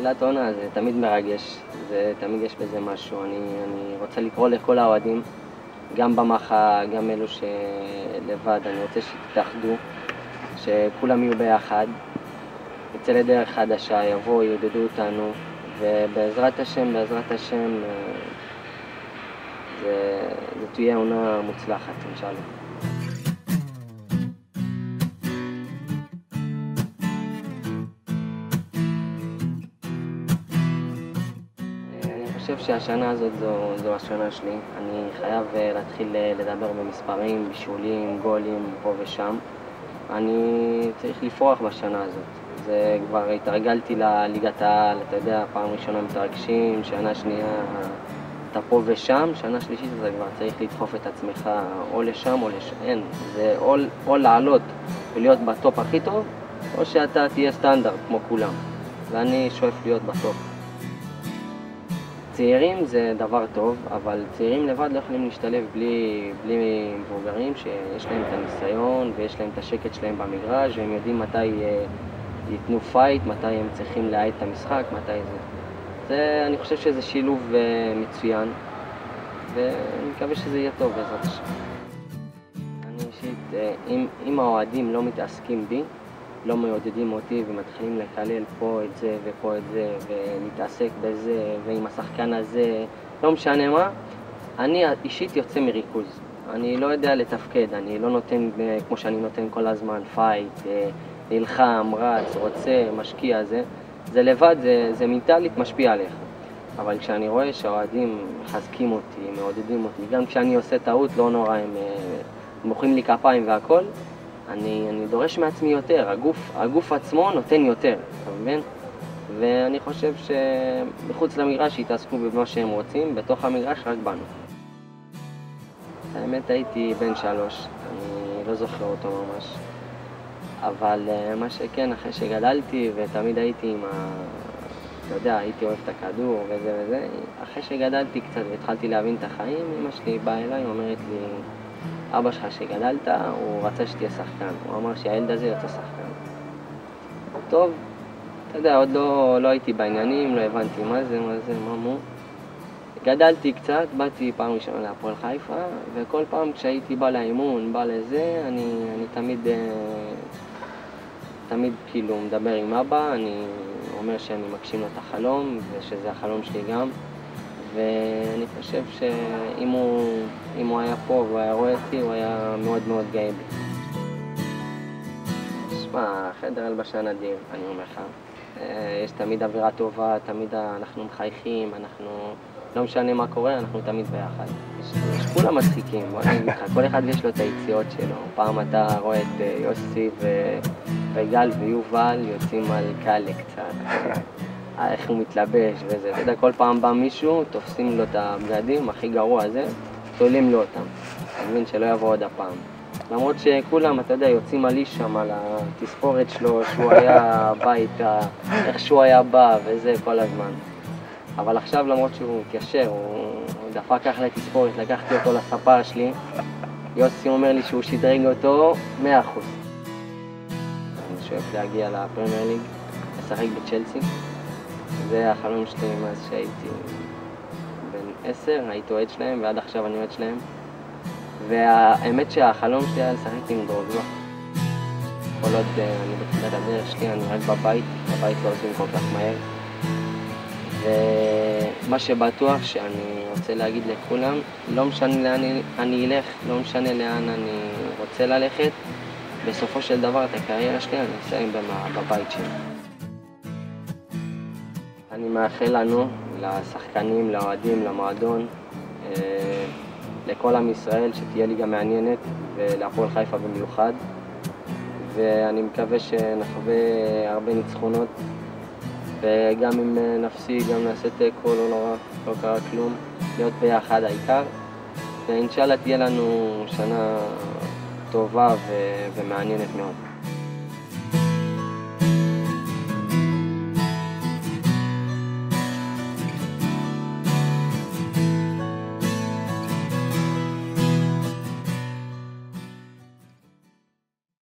תחילת עונה זה תמיד מרגש, תמיד יש בזה משהו. אני רוצה לקרוא לכל האוהדים, גם במחה, גם אלו שלבד, אני רוצה שתתאחדו, שכולם יהיו ביחד, יצא לדרך חדשה, יבואו, יעודדו אותנו, ובעזרת השם, זו תהיה עונה מוצלחת, אינשאללה. אני חושב שהשנה הזאת זו השנה שלי. אני חייב להתחיל לדבר במספרים, בישולים, גולים, פה ושם. אני צריך לפרוח בשנה הזאת. זה כבר התרגלתי לליגת העל, אתה יודע, פעם ראשונה מתרגשים, שנה שנייה אתה פה ושם, שנה שלישית זה כבר צריך לדחוף את עצמך או לשם או לשם. אין, זה או לעלות ולהיות בטופ הכי טוב, או שאתה תהיה סטנדרט כמו כולם. ואני שואף להיות בטופ. צעירים זה דבר טוב, אבל צעירים לבד לא יכולים להשתלב בלי מבוגרים שיש להם את הניסיון ויש להם את השקט שלהם במגרש, והם יודעים מתי ייתנו פייט, מתי הם צריכים להעיד את המשחק, מתי זה. אני חושב שזה שילוב מצוין, ואני מקווה שזה יהיה טוב בעזרת השם. אני אישית, אם האוהדים לא מתעסקים בי, לא מעודדים אותי ומתחילים לקלל פה את זה ופה את זה ולהתעסק בזה ועם השחקן הזה, לא משנה מה, אני אישית יוצא מריכוז. אני לא יודע לתפקד, אני לא נותן כמו שאני נותן כל הזמן, פייט, נלחם, רץ, רוצה, משקיע, זה לבד, זה מנטלית משפיע עליך. אבל כשאני רואה שהאוהדים מחזקים אותי, מעודדים אותי, גם כשאני עושה טעות לא נורא, הם מוחאים לי כפיים והכל, אני דורש מעצמי יותר, הגוף עצמו נותן יותר, אתה מבין? ואני חושב שבחוץ למגרש יתעסקו במה שהם רוצים, בתוך המגרש רק בנו. האמת הייתי בן 3, אני לא זוכר אותו ממש. אבל מה שכן, אחרי שגדלתי ותמיד הייתי אתה יודע, הייתי אוהב את הכדור וזה, אחרי שגדלתי קצת והתחלתי להבין את החיים, אמא שלי באה אליי, אומרת לי, אבא שלך שגדלת, הוא רצה שתהיה שחקן. הוא אמר שהילד הזה יוצא שחקן. טוב, אתה יודע, עוד לא הייתי בעניינים, לא הבנתי מה זה, מה מו. גדלתי קצת, באתי פעם ראשונה להפועל חיפה, וכל פעם כשהייתי בא לאימון, בא לזה, אני תמיד כאילו מדבר עם אבא, אני אומר שאני מגשים לו את החלום, ושזה החלום שלי גם. ואני חושב שאם הוא היה פה והוא היה רואה אותי, הוא היה מאוד מאוד גאה בי. שמע, חדר הלבשה נדיר, אני אומר לך. יש תמיד אווירה טובה, תמיד אנחנו מחייכים, לא משנה מה קורה, אנחנו תמיד ביחד. יש כולם מצחיקים, בוא נגיד לך, כל אחד יש לו את היציאות שלו. פעם אתה רואה את יוסי וגל ויובל יוצאים על קאלה קצת. איך הוא מתלבש וזה, אתה יודע, כל פעם בא מישהו, תופסים לו את הבגדים, הכי גרוע הזה, תולים לו אותם. אני מבין שלא יבוא עוד הפעם. למרות שכולם, אתה יודע, יוצאים על איש שם, על התספורת שלו, שהוא היה הביתה, איך שהוא היה בא וזה כל הזמן. אבל עכשיו, למרות שהוא מתיישר, הוא דפק אחלה תספורת, לקחתי אותו לספר שלי, יוסי אומר לי שהוא שדרג אותו 100%. אני שואף להגיע לפרמייר ליג, לשחק בצ'לסי. זה החלום שלי מאז שהייתי בן 10, הייתי אוהד שלהם ועד עכשיו אני אוהד שלהם. והאמת שהחלום שלי היה לשחק עם דרוגבה. כל עוד אני בתחילת הדרך שלי, אני רק בבית לא עושים כל כך מהר. ומה שבטוח שאני רוצה להגיד לכולם, לא משנה לאן אני אלך, לא משנה לאן אני רוצה ללכת, בסופו של דבר את הקריירה שלי אני אסיים בבית שלי. אני מאחל לנו, לשחקנים, לאוהדים, למועדון, לכל עם ישראל שתהיה ליגה מעניינת ולהפועל חיפה במיוחד. ואני מקווה שנחווה הרבה ניצחונות, וגם אם נפסיד, גם נעשה תיקו, לא קרה כלום, להיות ביחד העיקר. ואינשאללה תהיה לנו שנה טובה ומעניינת מאוד.